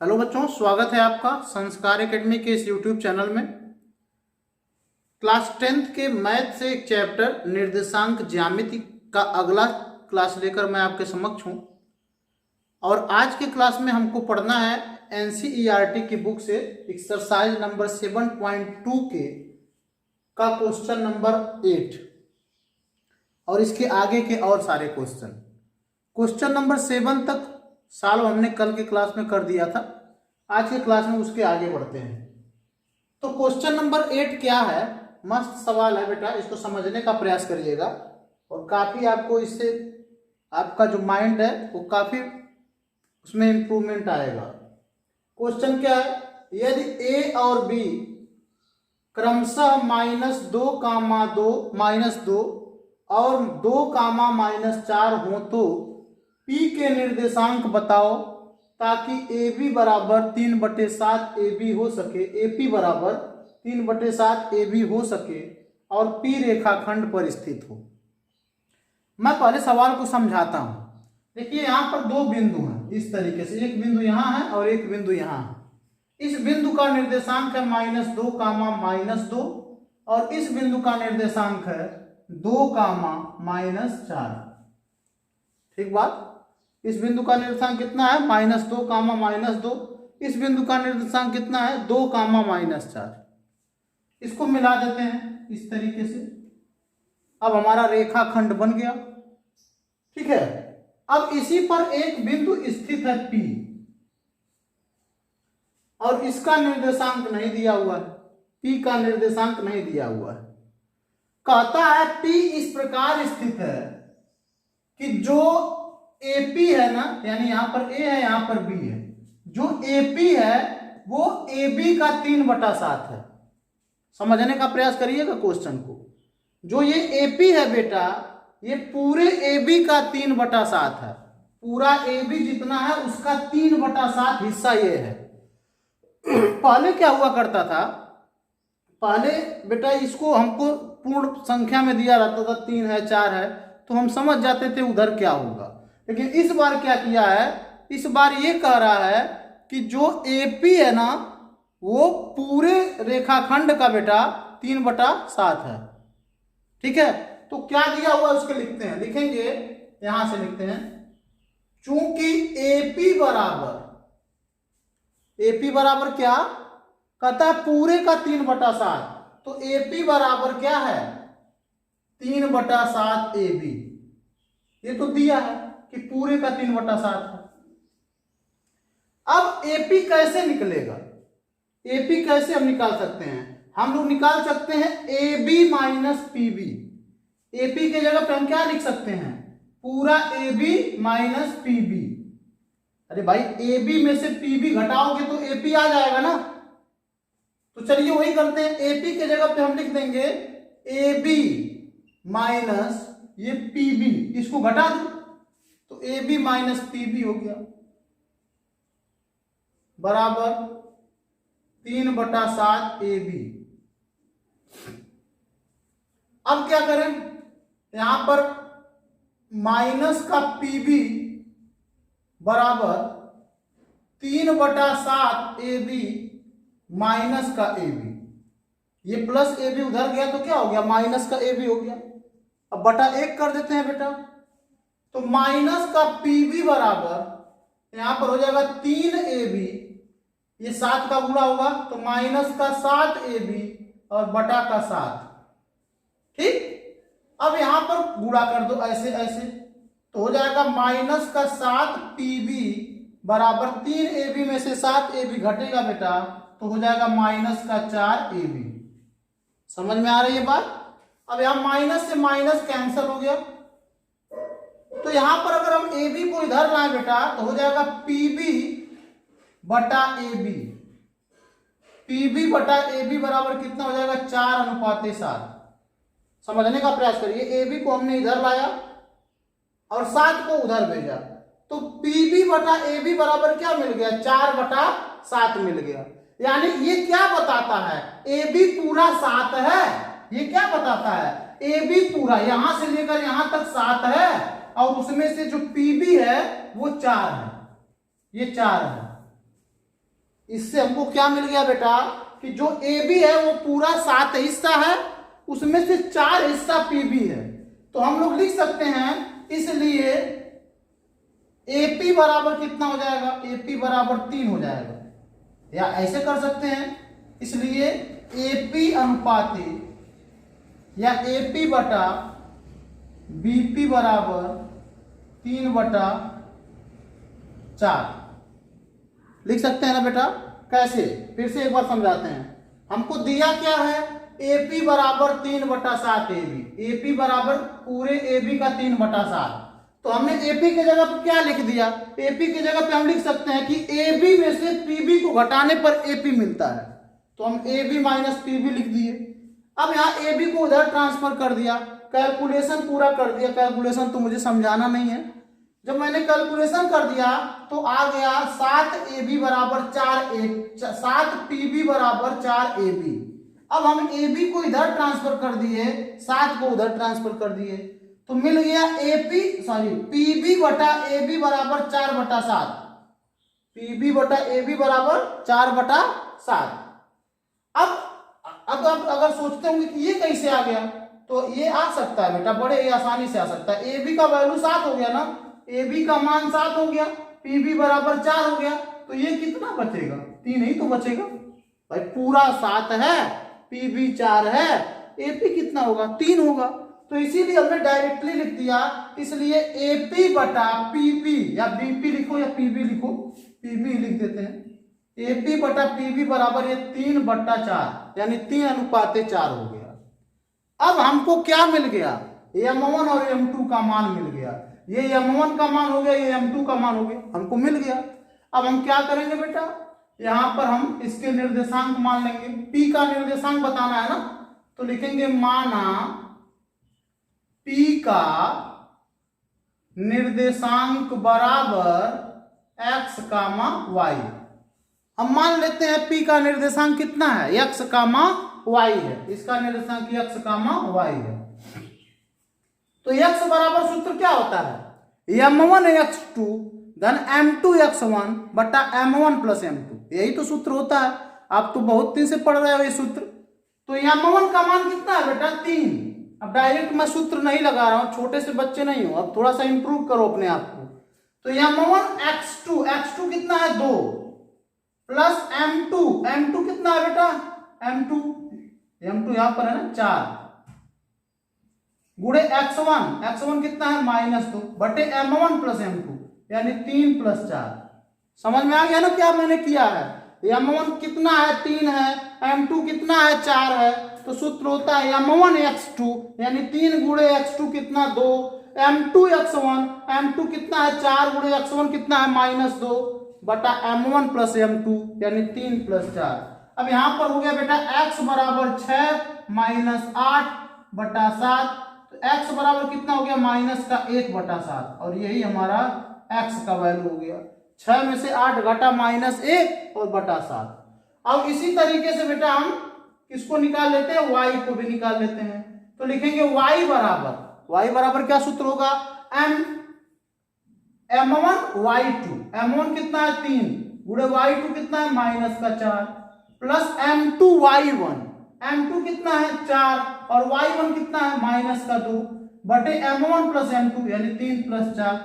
Hello बच्चों, स्वागत है आपका संस्कार एकेडमी के इस यूट्यूब चैनल में। क्लास 10th के मैथ से एक चैप्टर निर्देशांक ज्यामिति का अगला क्लास लेकर मैं आपके समक्ष हूं। और आज के क्लास में हमको पढ़ना है एनसीईआरटी की बुक से एक्सरसाइज नंबर 7.2 के का क्वेश्चन नंबर 8 और इसके आगे के और सारे क्वेश्चन नंबर 7 तक सॉल्व हमने कल के क्लास में कर दिया था। आज के क्लास में उसके आगे बढ़ते हैं। तो क्वेश्चन नंबर 8 क्या है? मस्त सवाल है बेटा, इसको समझने का प्रयास करिएगा और काफी आपको इससे आपका जो माइंड है वो काफी उसमें इंप्रूवमेंट आएगा। क्वेश्चन क्या है? यदि ए और बी क्रमशः -2, -2 और 2, -4 हो तो P के निर्देशांक बताओ ताकि AB बराबर 3/7 AB हो सके, AP बराबर 3/7 AB हो सके और P रेखाखंड पर स्थित हो। मैं पहले सवाल को समझाता हूं। देखिए यहां पर दो बिंदु हैं इस तरीके से, एक बिंदु यहां है और एक बिंदु यहां है। इस बिंदु का निर्देशांक है -2, -2 और इस बिंदु का निर्देशांक है 2, -4। ठीक बात। इस बिंदु का निर्देशांक कितना है? -2, -2। इस बिंदु का निर्देशांक कितना है? 2, -4। इसको मिला देते हैं इस तरीके से। अब हमारा रेखाखंड बन गया। ठीक है। अब इसी पर एक बिंदु स्थित है P और इसका निर्देशांक नहीं दिया हुआ है। P का निर्देशांक नहीं दिया हुआ है। कहता है P इस प्रकार स्थित है कि जो AP है ना, यानी यहां पर A है यहां पर B है, जो AP है वो AB का 3/7 है। समझने का प्रयास करिएगा क्वेश्चन को। जो ये AP है बेटा, ये पूरे AB का 3/7 है। पूरा AB जितना है उसका 3/7 हिस्सा ये है। पहले क्या हुआ करता था? पहले बेटा इसको हमको पूर्ण संख्या में दिया रहता था, 3 है 4 है, तो हम समझ जाते थे उधर क्या होगा। लेकिन इस बार क्या किया है? इस बार ये कह रहा है कि जो AP है ना वो पूरे रेखाखंड का बेटा 3/7 है। ठीक है। तो क्या दिया हुआ उसके लिखते हैं, लिखेंगे यहां से लिखते हैं। चूंकि AP बराबर क्या कहता है? पूरे का 3/7। तो AP बराबर क्या है? 3/7 AB। ये तो दिया है कि पूरे का 3/7 है। अब AP कैसे निकलेगा? AP कैसे हम निकाल सकते हैं? हम लोग निकाल सकते हैं AB - PB। AP के जगह पे हम क्या लिख सकते हैं? पूरा AB - PB। अरे भाई AB में से PB घटाओगे तो AP आ जाएगा ना। तो चलिए वही करते हैं। AP के जगह पे हम लिख देंगे AB माइनस ये PB, इसको घटा दो तो AB - PB हो गया बराबर 3/7 AB। अब क्या करें? यहां पर माइनस का PB बराबर 3/7 AB माइनस का AB। ये प्लस AB उधर गया तो क्या हो गया? माइनस का AB हो गया। अब बटा 1 कर देते हैं बेटा। तो माइनस का PB बराबर यहां पर हो जाएगा 3AB, ये 7 का गुणा होगा तो माइनस का 7AB और बटा का 7। ठीक। अब यहां पर गुणा कर दो ऐसे ऐसे तो हो जाएगा माइनस का 7PB बराबर 3AB में से 7AB घटेगा बेटा तो हो जाएगा माइनस का 4AB। समझ में आ रही है बात? अब यहां माइनस से माइनस कैंसिल हो गया तो यहां पर अगर हम AB को इधर लाए बेटा तो हो जाएगा PB बटा AB। PB बटा AB बराबर कितना हो जाएगा? 4:7। समझने का प्रयास करिए। AB को हमने इधर लाया और 7 को उधर भेजा तो PB बटा AB बराबर क्या मिल गया? 4/7 मिल गया। यानी ये क्या बताता है? AB पूरा 7 है। ये क्या बताता है? AB पूरा यहां से लेकर यहां तक 7 है और उसमें से जो PB है वो 4 है। ये 4 है। इससे हमको क्या मिल गया बेटा कि जो ए बी है वो पूरा 7 हिस्सा है, उसमें से 4 हिस्सा पी बी है। तो हम लोग लिख सकते हैं, इसलिए AP बराबर कितना हो जाएगा, AP बराबर 3 हो जाएगा, या ऐसे कर सकते हैं, इसलिए AP अनुपाती या AP बटा BP बराबर 3/4 लिख सकते हैं ना बेटा। कैसे, फिर से एक बार समझाते हैं। हमको दिया क्या है, AP बराबर 3/7 AP बराबर पूरे AB का 3/7। तो हमने AP की जगह पर क्या लिख दिया, AP की जगह पे हम लिख सकते हैं कि AB में से PB को घटाने पर AP मिलता है, तो हम AB माइनस PB लिख दिए। अब यहाँ AB को उधर ट्रांसफर कर दिया, कैलकुलेशन पूरा कर दिया। कैलकुलेशन तो मुझे समझाना नहीं है। जब मैंने कैलकुलेशन कर दिया तो आ गया 7AB बराबर 7PB बराबर 4AB। अब हम AB को इधर ट्रांसफर कर दिए, 7 को उधर ट्रांसफर कर दिए, तो मिल गया PB बटा AB बराबर 4/7। PB बटा AB बराबर 4/7। अब अगर सोचते होंगे कि ये कैसे आ गया, तो ये आ सकता है बेटा, बड़े आसानी से आ सकता है। AB का वैल्यू 7 हो गया ना, AB का मान 7 हो गया, PB बराबर 4 हो गया, तो ये कितना बचेगा, 3 ही तो बचेगा भाई। पूरा 7 है, PB 4 है, AP कितना होगा, 3 होगा। तो इसीलिए हमने डायरेक्टली लिख दिया, इसलिए AP बटा PB, या BP लिखो या PB लिखो, PB लिख देते हैं। AP बटा PB बराबर ये 3/4, यानी 3:4 हो गया। अब हमको क्या मिल गया, M1 और M2 का मान मिल गया। ये M1 का मान हो गया, ये M2 का मान हो गया, हमको मिल गया। अब हम क्या करेंगे बेटा, यहां पर हम इसके निर्देशांक मान लेंगे। P का निर्देशांक बताना है ना, तो लिखेंगे माना P का निर्देशांक बराबर x, y। अब मान लेते हैं P का निर्देशांक कितना है, x, y है। इसका निर्देशांक x, y है। तो x बराबर सूत्र क्या होता है, M1x2 धन M2x1 बटा M1 प्लस M2, यही तो सूत्र होता है। आप तो बहुत दिन से पढ़ रहे हो ये सूत्र। तो M1 का मान कितना है बेटा, 3। अब डायरेक्ट मैं सूत्र नहीं लगा रहा हूं, छोटे से बच्चे नहीं हो, अब थोड़ा सा इंप्रूव करो अपने आप को। तो M1x2 कितना है, 2 प्लस M2 कितना है बेटा, M2 यहां पर है ना 4 गुणे x1 कितना है, -2 बटे M1 प्लस M2, यानी 3 + 4। समझ में आ गया ना क्या मैंने किया है। M1 कितना है, 3 है, M2 कितना है, 4 है। तो सूत्र होता है M1x2 यानी 3 गुणे x2 कितना, 2, M2 कितना है, 4 गुणे x1 कितना है, -2 बटा M1 प्लस M2 यानी 3 + 4। अब यहां पर हो गया बेटा x बराबर 6 - 8/7, तो x बराबर कितना हो गया, -1/7, और यही हमारा x का वैल्यू हो गया। 6 में से 8 घटा -1 और बटा 7। अब इसी तरीके से बेटा हम किसको निकाल लेते हैं, y को भी निकाल लेते हैं। तो लिखेंगे y बराबर क्या सूत्र होगा, M1y2, M1 कितना है, 3 गुणे y2 कितना है, -4 प्लस M2 कितना है, 4 और y1 कितना है, -2 बटे M1 प्लस M2 यानी 3 + 4।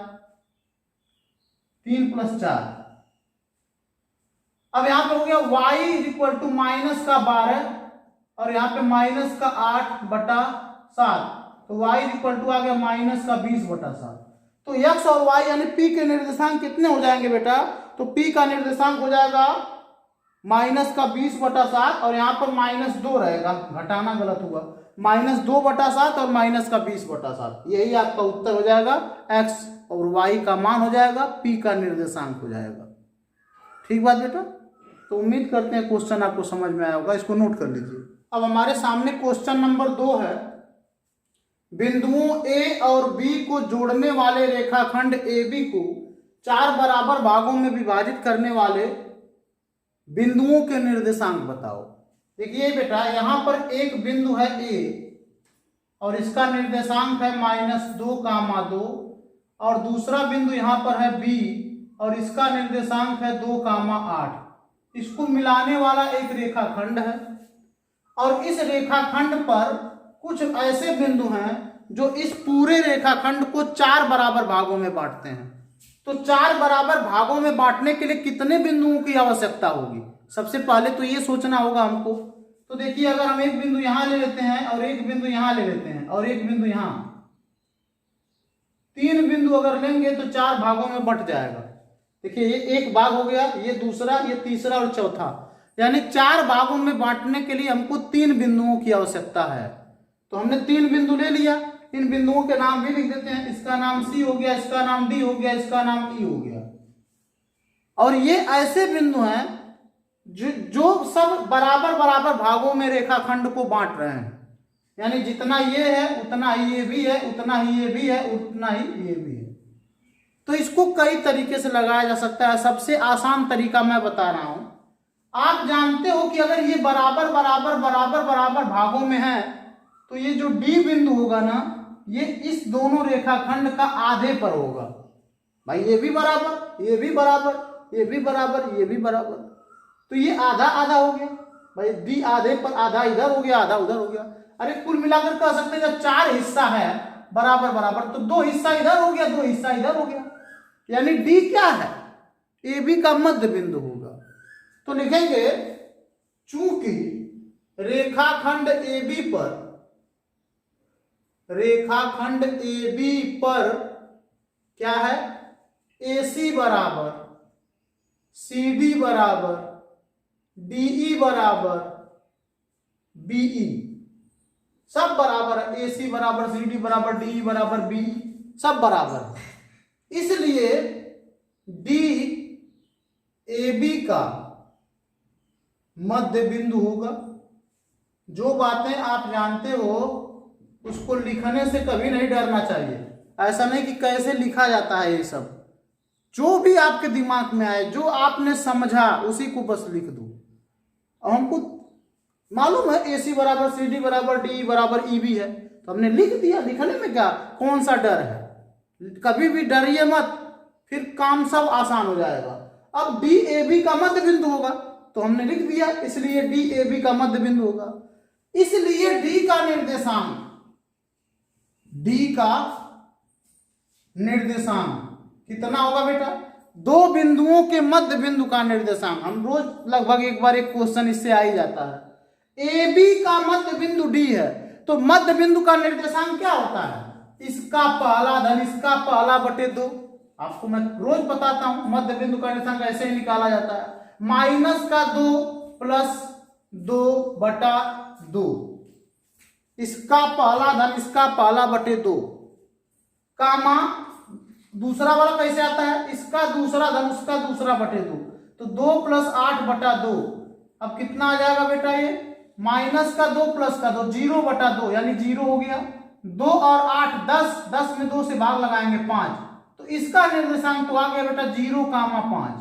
अब यहां पे हो गया y -12 और यहां पे -8/7, तो y आ गया -20/7। तो x और y यानी p के निर्देशांक कितने हो जाएंगे बेटा, तो p का निर्देशांक हो जाएगा -20/7 और यहाँ पर -2 रहेगा, घटाना गलत हुआ, -2/7 और -20/7, यही आपका उत्तर हो जाएगा। x और y का मान हो जाएगा, p का निर्देशांक हो जाएगा। ठीक बात बेटा। तो उम्मीद करते हैं क्वेश्चन आपको समझ में आया होगा, इसको नोट कर लीजिए। अब हमारे सामने क्वेश्चन नंबर 2 है। बिंदुओं A और B को जोड़ने वाले रेखाखंड AB को 4 बराबर भागों में विभाजित करने वाले बिंदुओं के निर्देशांक बताओ। देखिए बेटा यहां पर एक बिंदु है A और इसका निर्देशांक है -2, और दूसरा बिंदु यहां पर है B और इसका निर्देशांक है 2, 8। इसको मिलाने वाला एक रेखाखंड है और इस रेखाखंड पर कुछ ऐसे बिंदु हैं जो इस पूरे रेखाखंड को 4 बराबर भागों में बांटते हैं। तो 4 बराबर भागों में बांटने के लिए कितने बिंदुओं की आवश्यकता होगी? सबसे पहले तो ये सोचना होगा हमको। तो देखिए, अगर हम एक बिंदु यहां ले लेते हैं और एक बिंदु यहां ले लेते हैं और एक बिंदु यहां, 3 बिंदु अगर लेंगे तो 4 भागों में बंट जाएगा। देखिए, ये एक भाग हो गया, ये दूसरा, ये तीसरा और चौथा, यानी 4 भागों में बांटने के लिए हमको 3 बिंदुओं की आवश्यकता है। तो हमने 3 बिंदु ले लिया। इन बिंदुओं के नाम भी लिख देते हैं। इसका नाम सी हो गया, इसका नाम डी हो गया, इसका नाम ई हो गया। और ये ऐसे बिंदु हैं जो सब बराबर बराबर भागों में रेखाखंड को बांट रहे हैं, यानी जितना ये है उतना ही ये भी है, उतना ही ये भी है, उतना ही ये भी है। तो इसको कई तरीके से लगाया जा सकता है। सबसे आसान तरीका मैं बता रहा हूं। आप जानते हो कि अगर ये बराबर बराबर बराबर बराबर भागों में है तो ये जो डी बिंदु होगा ना, ये इस दोनों रेखाखंड का आधे पर होगा। भाई ये भी बराबर, ये भी बराबर, ये भी बराबर, ये भी बराबर, तो ये आधा आधा हो गया। भाई डी आधे पर, आधा इधर हो गया, आधा उधर हो गया। अरे कुल मिलाकर कह सकते हैं जब 4 हिस्सा है बराबर बराबर तो 2 हिस्सा इधर हो गया, 2 हिस्सा इधर हो गया, यानी डी क्या है? ए बी का मध्य बिंदु होगा। तो लिखेंगे चूंकि रेखाखंड ए बी पर क्या है? AC बराबर CD बराबर DE बराबर BE, सब बराबर है। AC बराबर CD बराबर DE बराबर BE, सब बराबर है। इसलिए DAB का मध्य बिंदु होगा। जो बातें आप जानते हो उसको लिखने से कभी नहीं डरना चाहिए। ऐसा नहीं कि कैसे लिखा जाता है, ये सब जो भी आपके दिमाग में आए, जो आपने समझा उसी को बस लिख दो। और हमको मालूम है AC बराबर CD बराबर DE बराबर EB है, तो हमने लिख दिया। लिखने में क्या, कौन सा डर है? कभी भी डरिए मत, फिर काम सब आसान हो जाएगा। अब DAB का मध्य बिंदु होगा तो हमने लिख दिया, इसलिए DAB का मध्य बिंदु होगा। इसलिए D का निर्देशांक कितना होगा बेटा? 2 बिंदुओं के मध्य बिंदु का निर्देशांक। हम रोज लगभग एक बार एक क्वेश्चन इससे आ ही जाता है। AB का मध्य बिंदु D है, तो मध्य बिंदु का निर्देशांक क्या होता है? इसका पहला धन इसका पहला बटे 2। आपको मैं रोज बताता हूं, मध्य बिंदु का निर्देशांक ऐसे ही निकाला जाता है, माइनस का 2 प्लस 2 बटा 2। इसका पहला धन इसका पहला बटे 2, कामा दूसरा वाला कैसे आता है? इसका दूसरा धन उसका दूसरा बटे 2, तो 2 प्लस 8 बटा 2। अब कितना आ जाएगा बेटा? ये माइनस का 2 प्लस का 2, 0 बटा 2, यानी 0 हो गया। 2 और 8 10, 10 में 2 से भाग लगाएंगे 5, तो इसका निर्देशांक तो आ गया बेटा 0,5,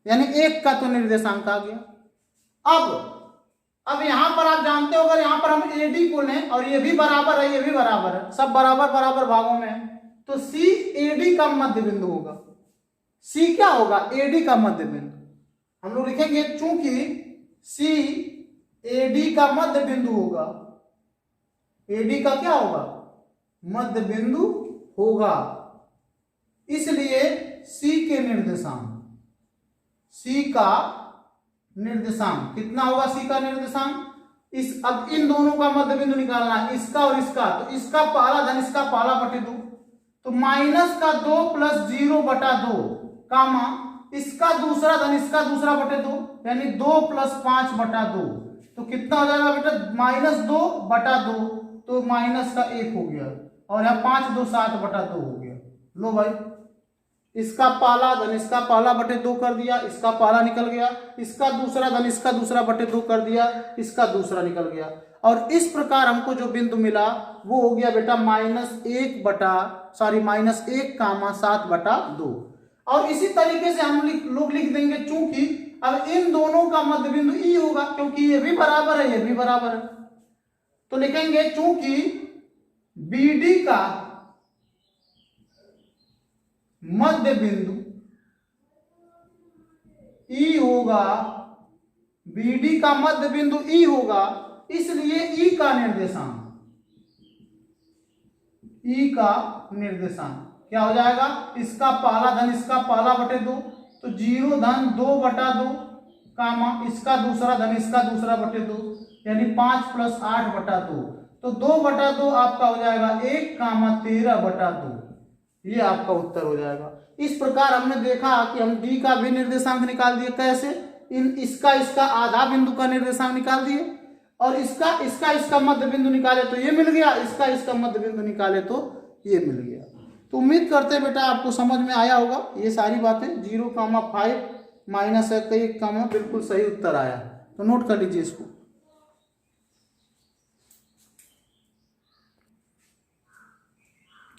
यानी 1 का तो निर्देशांक आ गया। अब यहां पर आप जानते हो, अगर यहां पर हम AD को लें और ये भी बराबर है, ये भी बराबर है, सब बराबर बराबर भागों में है, तो C AD का मध्य बिंदु होगा। C क्या होगा? AD का मध्य बिंदु। हम लोग लिखेंगे चूंकि C AD का मध्य बिंदु होगा, AD का क्या होगा? मध्य बिंदु होगा, इसलिए C के निर्देशांक, C का निर्देशांक कितना होगा? C का निर्देशांक अब इन दोनों का मध्य बिंदु निकालना है, इसका और इसका, तो इसका पहला धन इसका पहला बटे 2, तो माइनस का 2 प्लस 0 बटा 2, कामा इसका दूसरा धन इसका दूसरा बटे 2, यानी 2 प्लस 5 बटा 2, तो कितना हो जाएगा बेटा? -2 बटा 2, तो माइनस का 1 हो गया, और यहाँ 5 2 7 बटा 2 हो गया। लो भाई, इसका पहला धन इसका पहला बटे 2 कर दिया, इसका पहला निकल गया, इसका दूसरा धन इसका दूसरा बटे 2 कर दिया, इसका दूसरा निकल गया, और इस प्रकार हमको जो बिंदु मिला वो हो गया बेटा -1 7 बटा 2। और इसी तरीके से हम लोग लिख देंगे, चूंकि अब इन दोनों का मध्य बिंदु ई होगा, क्योंकि ये भी बराबर है, ये भी बराबर है, तो लिखेंगे चूंकि BD का मध्य बिंदु ई होगा, BD का मध्य बिंदु ई होगा, इसलिए ई का निर्देशांक क्या हो जाएगा, इसका पहला धन इसका पहला बटे 2, तो 0 धन 2 बटा 2 कामा इसका दूसरा धन इसका दूसरा बटे 2, यानी 5 + 8 बटा 2, तो 2 बटा 2 आपका हो जाएगा 1 कामा 13 बटा 2। ये आपका उत्तर हो जाएगा। इस प्रकार हमने देखा कि हम डी का भी निर्देशांक निकाल दिए। कैसे? इसका आधा बिंदु का निर्देशांक निकाल दिए, और इसका मध्य बिंदु निकाले तो ये मिल गया, इसका मध्य बिंदु निकाले तो ये मिल गया। तो उम्मीद करते हैं बेटा आपको समझ में आया होगा ये सारी बातें। 0,5 माइनस 1 कामा बिल्कुल सही उत्तर आया, तो नोट कर लीजिए इसको।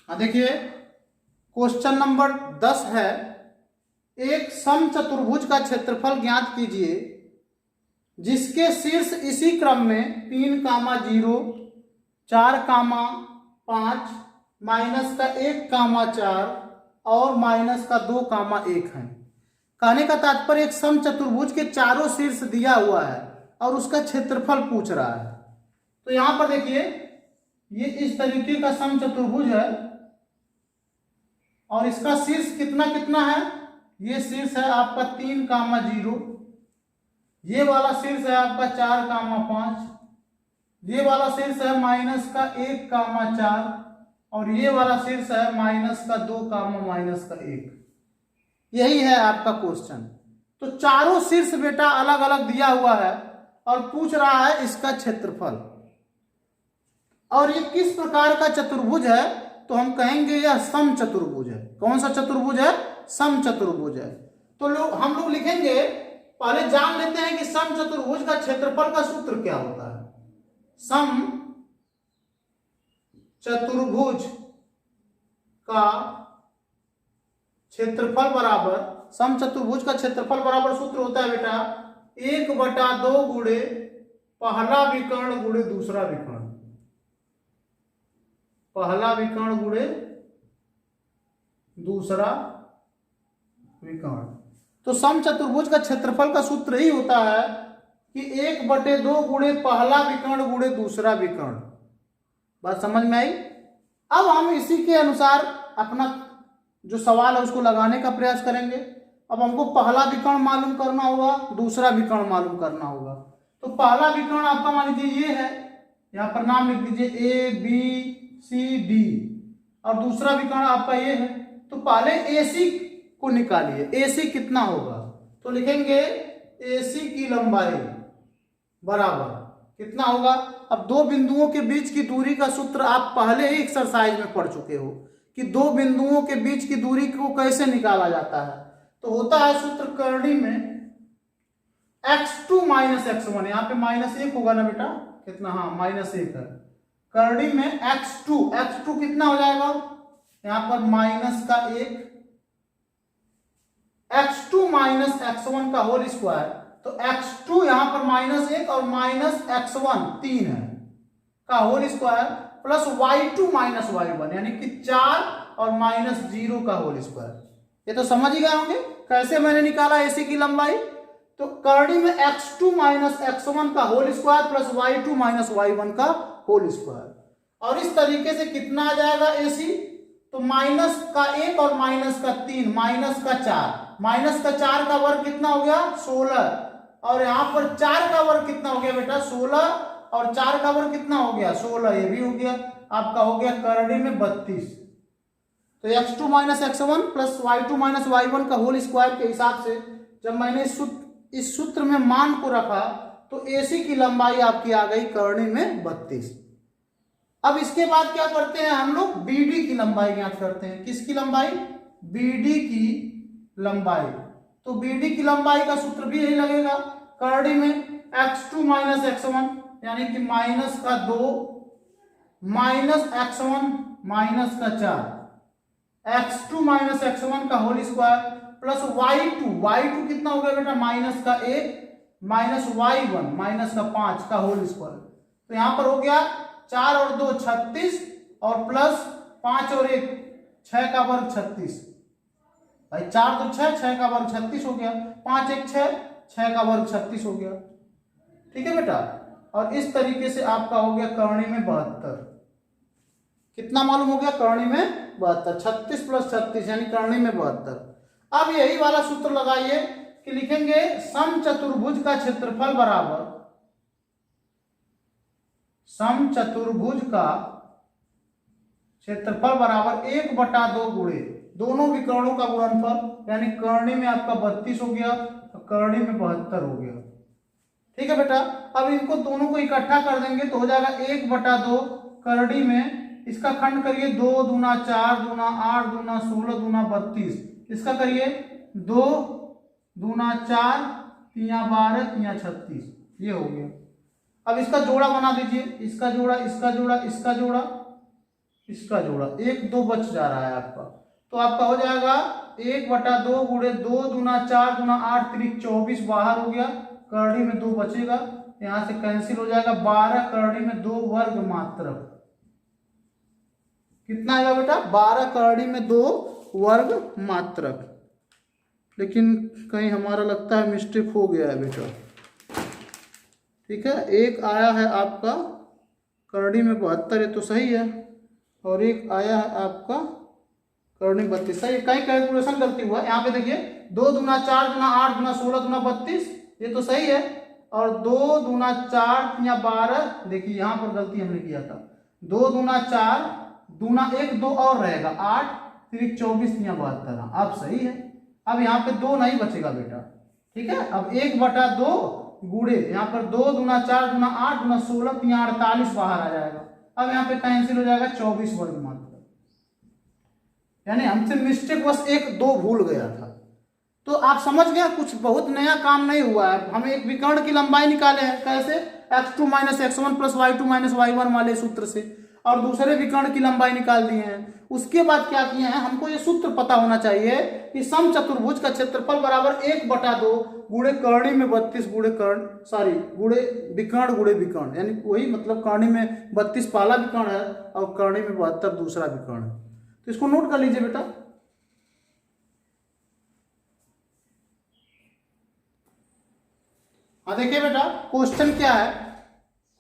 देखिए क्वेश्चन नंबर 10 है, एक समचतुर्भुज का क्षेत्रफल ज्ञात कीजिए जिसके शीर्ष इसी क्रम में 3,0, 4,5, -1,4 और -2,1 है। कहने का तात्पर्य एक समचतुर्भुज के चारों शीर्ष दिया हुआ है और उसका क्षेत्रफल पूछ रहा है। तो यहां पर देखिए ये इस तरीके का समचतुर्भुज है और इसका शीर्ष कितना कितना है, ये शीर्ष है आपका 3,0, ये वाला शीर्ष है आपका 4,5, ये वाला शीर्ष है -1,4 और ये वाला शीर्ष है -2,-1। यही है आपका क्वेश्चन। तो चारों शीर्ष बेटा अलग अलग दिया हुआ है और पूछ रहा है इसका क्षेत्रफल। और ये किस प्रकार का चतुर्भुज है, तो हम कहेंगे यह समचतुर्भुज है। कौन सा चतुर्भुज है? समचतुर्भुज है। तो हम लोग लिखेंगे, पहले जान लेते हैं कि समचतुर्भुज का क्षेत्रफल का सूत्र क्या होता है। समचतुर्भुज का क्षेत्रफल बराबर, समचतुर्भुज का क्षेत्रफल बराबर सूत्र होता है बेटा 1/2 गुणे पहला विकर्ण गुणे दूसरा विकर्ण, पहला विकर्ण गुणे दूसरा विकर्ण। तो समचतुर्भुज का क्षेत्रफल का सूत्र ही होता है कि 1/2 गुणे पहला विकर्ण गुणे दूसरा विकर्ण। बात समझ में आई? अब हम इसी के अनुसार अपना जो सवाल है उसको लगाने का प्रयास करेंगे। अब हमको पहला विकर्ण मालूम करना होगा, दूसरा विकर्ण मालूम करना होगा। तो पहला विकर्ण आपका मान लीजिए ये है, यहाँ पर नाम लिख दीजिए ABCD, और दूसरा विकर्ण आपका ये है। तो पहले AC को निकालिए, AC कितना होगा, तो लिखेंगे AC की लंबाई बराबर कितना होगा। अब दो बिंदुओं के बीच की दूरी का सूत्र आप पहले ही एक्सरसाइज में पढ़ चुके हो कि दो बिंदुओं के बीच की दूरी को कैसे निकाला जाता है। तो होता है सूत्र करनी में x2 - x1, यहाँ पे -1 होगा ना बेटा, कितना, हाँ -1 है। करनी में x2 कितना हो जाएगा, यहाँ पर -1, x2 - x1 का होल स्क्वायर। तो x2 यहाँ पर -1 और -x1 3 है का whole square, plus y2 - y1 यानी कि 4 और -0 का होल स्क्वायर। ये तो समझ ही गए होंगे कैसे मैंने निकाला AC की लंबाई। तो करनी में x2 - x1 का whole square plus y2 - y1 का होल स्क्वायर, और इस तरीके से कितना आ जाएगा AC, तो -1 और -3, -4 का वर्ग कितना हो गया 16, और यहाँ पर 4 का वर्ग कितना हो गया बेटा 16, और 4 का वर्ग कितना हो गया 16, ये भी हो गया आपका, हो गया करनी में 32। तो x2 - x1 plus y2 - y1 का होल स्क्वायर के हिसाब से जब मैंने इस सूत्र में मान को रखा तो AC की लंबाई आपकी आ गई करनी में 32। अब इसके बाद क्या करते हैं हम लोग, BD की लंबाई ज्ञात करते हैं। किसकी लंबाई? BD की लंबाई। तो BD की लंबाई का सूत्र भी यही लगेगा, करनी में x2 - x1 यानी कि -2 -x1 -4, x2 - x1 का होल स्क्वायर प्लस y2 कितना हो गया बेटा -1 -y1 -5 का होल स्क्वायर। तो यहां पर हो गया 4 और 2 36 और प्लस 5 और 1 6 का वर्ग 36, भाई 4 तो 6, 6 का वर्ग 36 हो गया, 5 एक 6, 6 का वर्ग 36 हो गया। ठीक है बेटा, और इस तरीके से आपका हो गया करणी में 72। कितना मालूम हो गया? करणी में 72, 36 + 36 यानी करणी में 72। अब यही वाला सूत्र लगाइए कि लिखेंगे समचतुर्भुज का क्षेत्रफल बराबर, समचतुर्भुज का क्षेत्रफल बराबर 1/2 गुणे दोनों विकर्णों का गुणनफल, यानी करणी में आपका 32 हो गया और करणी में 72 हो गया। ठीक है बेटा, अब इनको दोनों को इकट्ठा कर देंगे तो हो जाएगा 1/2 करणी में, इसका खंड करिए 2 दूना 4 दूना 8 दूना 16 दूना 32, इसका करिए 2 दूना 4 तिया 12 तिया 36, ये हो गया। अब इसका जोड़ा बना दीजिए, इसका जोड़ा, इसका जोड़ा, इसका जोड़ा, इसका जोड़ा, 1 2 बच जा रहा है आपका, तो आपका हो जाएगा 1/2 गुणे 2 दूना 4 दूना 8 3 24 बाहर हो गया, करणी में 2 बचेगा, यहां से कैंसिल हो जाएगा, 12 करणी में 2 वर्ग मात्रक। कितना आएगा बेटा? 12 करणी में 2 वर्ग मात्रक। लेकिन कहीं हमारा लगता है मिस्टेक हो गया है बेटा। ठीक है, एक आया है आपका करणी में 72, ये तो सही है, और एक आया है आपका करणी 32, सही। कहीं कैलकुलेशन गलती हुआ, यहाँ पे देखिए 2 दूना 4 दूना 8 दूना 16 दूना 32, ये तो सही है, और 2 दूना 4 या 12, देखिए यहाँ पर गलती हमने किया था, 2 दूना 4 दूना 1 2 और रहेगा 8 3 24 या 72, अब सही है। अब यहाँ पे 2 नहीं बचेगा बेटा। ठीक है, अब 1/2 गुणे यहाँ पर 2 दूना 4 दूना 8 दूना 16 तिया 48 बाहर आ जाएगा, अब यहाँ पे कैंसिल हो जाएगा 24 वर्ग मात्रक, यानी हमसे मिस्टेक बस 1 2 भूल गया था। तो आप समझ गए, कुछ बहुत नया काम नहीं हुआ है। हम एक विकर्ण की लंबाई निकाले हैं, कैसे? x2 - x1 + y2 - y1 वाले सूत्र से, और दूसरे विकर्ण की लंबाई निकाल दिए हैं। उसके बाद क्या किए हैं, हमको ये सूत्र पता होना चाहिए कि समचतुर्भुज का क्षेत्रफल बराबर 1/2 गुणे करणी में 32 गुणे गुणे विकर्ण गुणे विकर्ण, यानी वही मतलब करणी में 32 पहला विकर्ण है और करणी में 72 दूसरा विकर्ण है। तो इसको नोट कर लीजिए बेटा। हाँ देखिए बेटा, क्वेश्चन क्या है?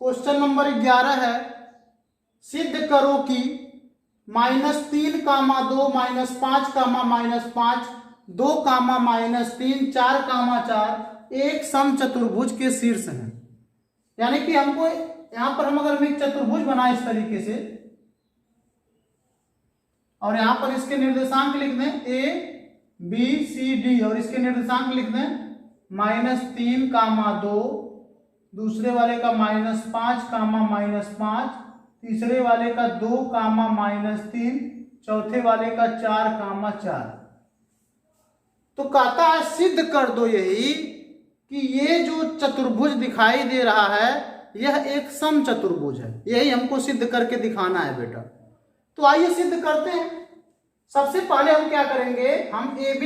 क्वेश्चन नंबर 11 है, सिद्ध करो कि -3, 2 -5, -5 2, -3 4, 4 एक समचतुर्भुज के शीर्ष हैं। यानी कि हमको यहां पर हम अगर एक चतुर्भुज बनाए इस तरीके से, और यहां पर इसके निर्देशांक लिख दें A B C D, और इसके निर्देशांक लिख दें -3, 2, दूसरे वाले का -5, -5, तीसरे वाले का 2, -3, चौथे वाले का 4, 4। तो कहता है सिद्ध कर दो यही कि ये जो चतुर्भुज दिखाई दे रहा है यह एक समचतुर्भुज है। यही हमको सिद्ध करके दिखाना है बेटा। तो आइए सिद्ध करते हैं। सबसे पहले हम क्या करेंगे, हम AB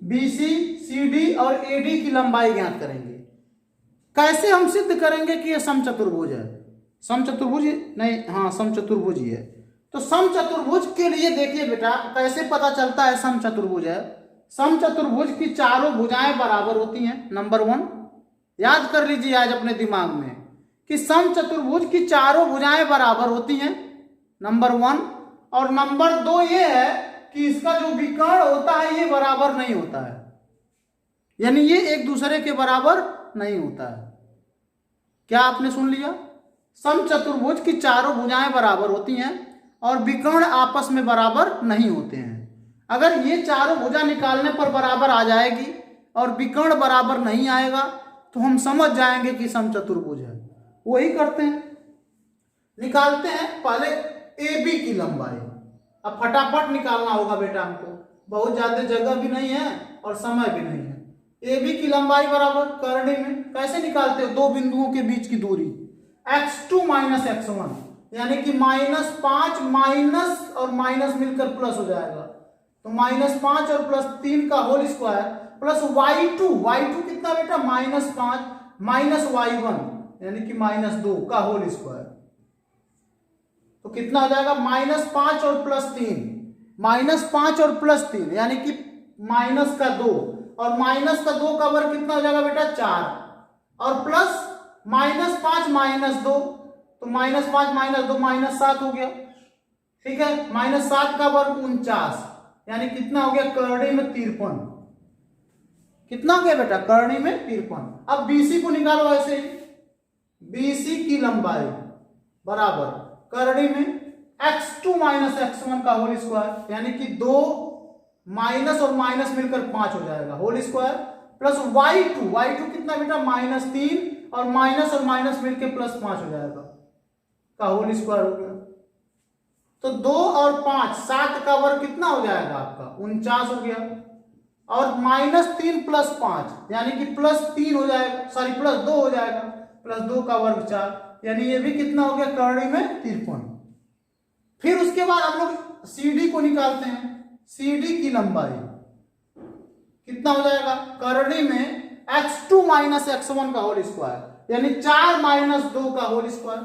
BC CD और AD की लंबाई ज्ञात करेंगे। कैसे हम सिद्ध करेंगे कि यह समचतुर्भुज है? समचतुर्भुज नहीं, हाँ समचतुर्भुज ही है। तो समचतुर्भुज के लिए देखिए बेटा, कैसे पता चलता है समचतुर्भुज है? समचतुर्भुज की चारों भुजाएं बराबर होती हैं। नंबर 1 याद कर लीजिए आज अपने दिमाग में कि समचतुर्भुज की चारों भुजाएं बराबर होती हैं, नंबर 1। और नंबर 2 ये है कि इसका जो विकर्ण होता है ये बराबर नहीं होता है, यानी ये एक दूसरे के बराबर नहीं होता है। क्या आपने सुन लिया? समचतुर्भुज की चारों भुजाएं बराबर होती हैं और विकर्ण आपस में बराबर नहीं होते हैं। अगर ये चारों भुजा निकालने पर बराबर आ जाएगी और विकर्ण बराबर नहीं आएगा तो हम समझ जाएंगे कि समचतुर्भुज है। वही करते हैं, निकालते हैं पहले AB की लंबाई। अब फटाफट निकालना होगा बेटा हमको, बहुत ज्यादा जगह भी नहीं है और समय भी नहीं है। AB की लंबाई बराबर करणी में कैसे निकालते हो? 2 बिंदुओं के बीच की दूरी, x2 - x1, यानी कि -5 माइनस और माइनस मिलकर प्लस हो जाएगा, तो -5 और +3 का होल स्क्वायर प्लस y2 कितना बेटा? -5 माइनस y1 यानी कि -2 का होल स्क्वायर, तो कितना हो जाएगा? -5 और +3, -5 और +3 यानी कि माइनस का 2, और माइनस का 2 का वर्ग कितना हो जाएगा बेटा 4, और प्लस -5 -2, तो -5 -2 -7 हो गया। ठीक है, -7 का वर्ग 49, यानी कितना हो गया करड़ी में 53। कितना हो गया बेटा करड़ी में 53। अब BC को निकालो ऐसे ही, BC की लंबाई बराबर करड़ी में x2 - x1 का होल स्क्वायर, यानी कि 2 माइनस और माइनस मिलकर 5 हो जाएगा होल स्क्वायर, प्लस y2 कितना बेटा -3, और माइनस मिलकर +5 हो जाएगा का होल स्क्वायर हो गया। तो 2 और 5 7 का वर्ग कितना हो जाएगा आपका 49 हो गया, और -3 + 5 यानी कि +3 हो जाएगा, सॉरी +2 हो जाएगा, +2 का वर्ग 4, यानी ये भी कितना हो गया करड़ी में 53। फिर उसके बाद हम लोग CD को निकालते हैं। CD की लंबाई कितना हो जाएगा करड़ी में x2 - x1 का होल स्क्वायर, यानी 4 - 2 का होल स्क्वायर,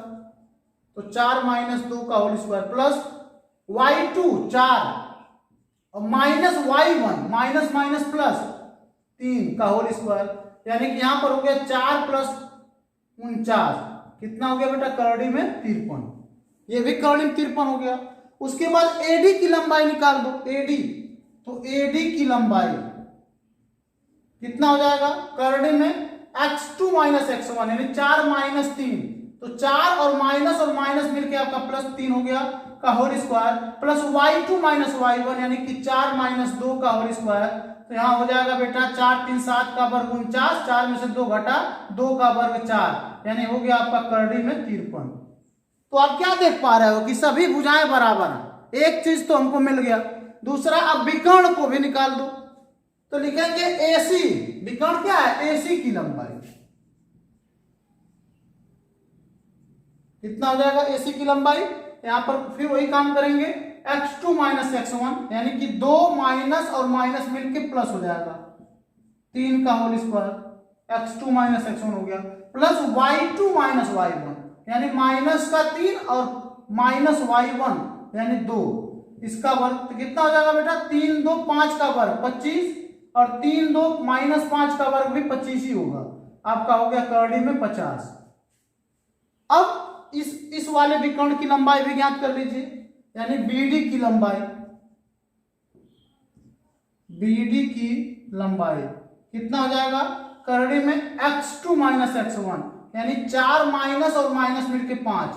तो 4 - 2 का होल स्क्वायर, प्लस y2 4, और -y1 माइनस प्लस 3 का होल स्क्वायर, यानी कि यहां पर हो गया 4 + 49, कितना हो गया बेटा करड़ी में 53। ये भी करड़ी में 53 हो गया। उसके बाद AD की लंबाई निकाल दो, AD, तो AD की लंबाई कितना हो जाएगा करड़ी में x2 - x1, यानी 4 - 3, तो 4 और माइनस मिलके आपका +3 हो गया का whole square, plus y2 - y1, यानी कि 4 - 2 का होल स्क्वायर, तो यहां हो जाएगा बेटा 4 3 7 का वर्ग 49, 4 में से 2 घटा 2 का वर्ग 4, यानी हो गया आपका करड़ी में 53। तो आप क्या देख पा रहे हो कि सभी भुजाएं बराबर हैं। एक चीज तो हमको मिल गया। दूसरा, अब विकर्ण को भी निकाल दो, तो लिखेंगे AC, विकर्ण क्या है AC की लंबाई कितना हो जाएगा AC की लंबाई, यहां पर फिर वही काम करेंगे, x2 - x1, यानी कि 2 माइनस और माइनस मिलके प्लस हो जाएगा 3 का होल स्क्वायर, x2 - x1 हो गया, प्लस y2 - y1, यानी -3 और -y1 यानी 2, इसका वर्ग, तो कितना हो जाएगा बेटा 3 2 5 का वर्ग 25, और 3 2 -5 का वर्ग भी 25 ही होगा, आपका हो गया करड़ी में 50। अब इस वाले विकर्ण की लंबाई भी ज्ञात कर लीजिए, यानी BD की लंबाई, BD की लंबाई कितना हो जाएगा करड़ी में x2 - x1, यानी 4 माइनस और माइनस मिलके 5,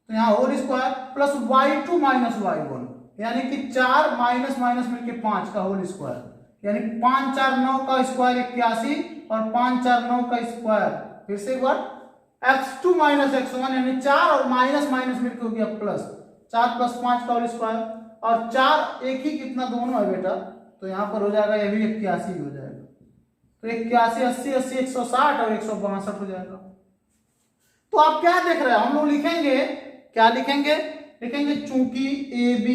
तो यहाँ whole square, plus y2 - y1, यानी कि 4 माइनस मिलके 5 का होल स्क्वायर, यानी 5 4 9 का स्क्वायर 81, और 5 4 9 का स्क्वायर, फिर से एक बार x2 - x1, यानी 4 और माइनस मिलके हो गया प्लस 4 + 5 का होल स्क्वायर, और 4 एक ही कितना दोनों है बेटा, तो यहाँ पर हो जाएगा ये भी 81 हो जाएगा, तो 81 80 80 160 और 162 हो जाएगा। तो आप क्या देख रहे हैं, हम लोग लिखेंगे क्या लिखेंगे, लिखेंगे चूंकि AB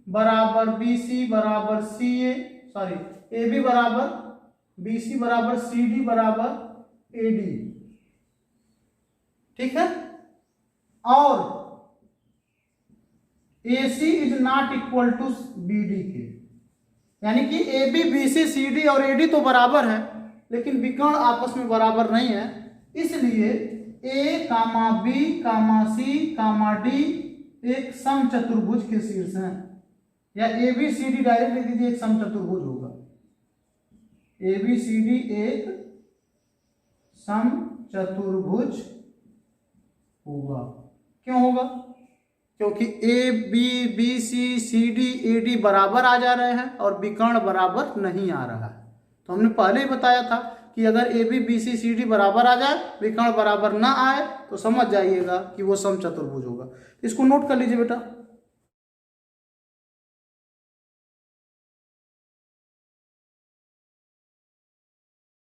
बराबर BC बराबर CA, सॉरी AB बराबर BC बराबर CD बराबर AD, ठीक है, और AC is not equal to BD के, यानी कि AB BC CD और AD तो बराबर है, लेकिन विकर्ण आपस में बराबर नहीं है, इसलिए A, B, C, D एक समचतुर्भुज के शीर्ष हैं, या ABCD डायरेक्ट लिख दीजिए, एक समचतुर्भुज होगा, ABCD एक समचतुर्भुज होगा। क्यों होगा, क्योंकि ABCD AD बराबर आ जा रहे हैं और विकर्ण बराबर नहीं आ रहा है। तो हमने पहले ही बताया था कि अगर ABCD बराबर आ जाए, विकर्ण बराबर ना आए, तो समझ जाइएगा कि वो समचतुर्भुज होगा। इसको नोट कर लीजिए बेटा।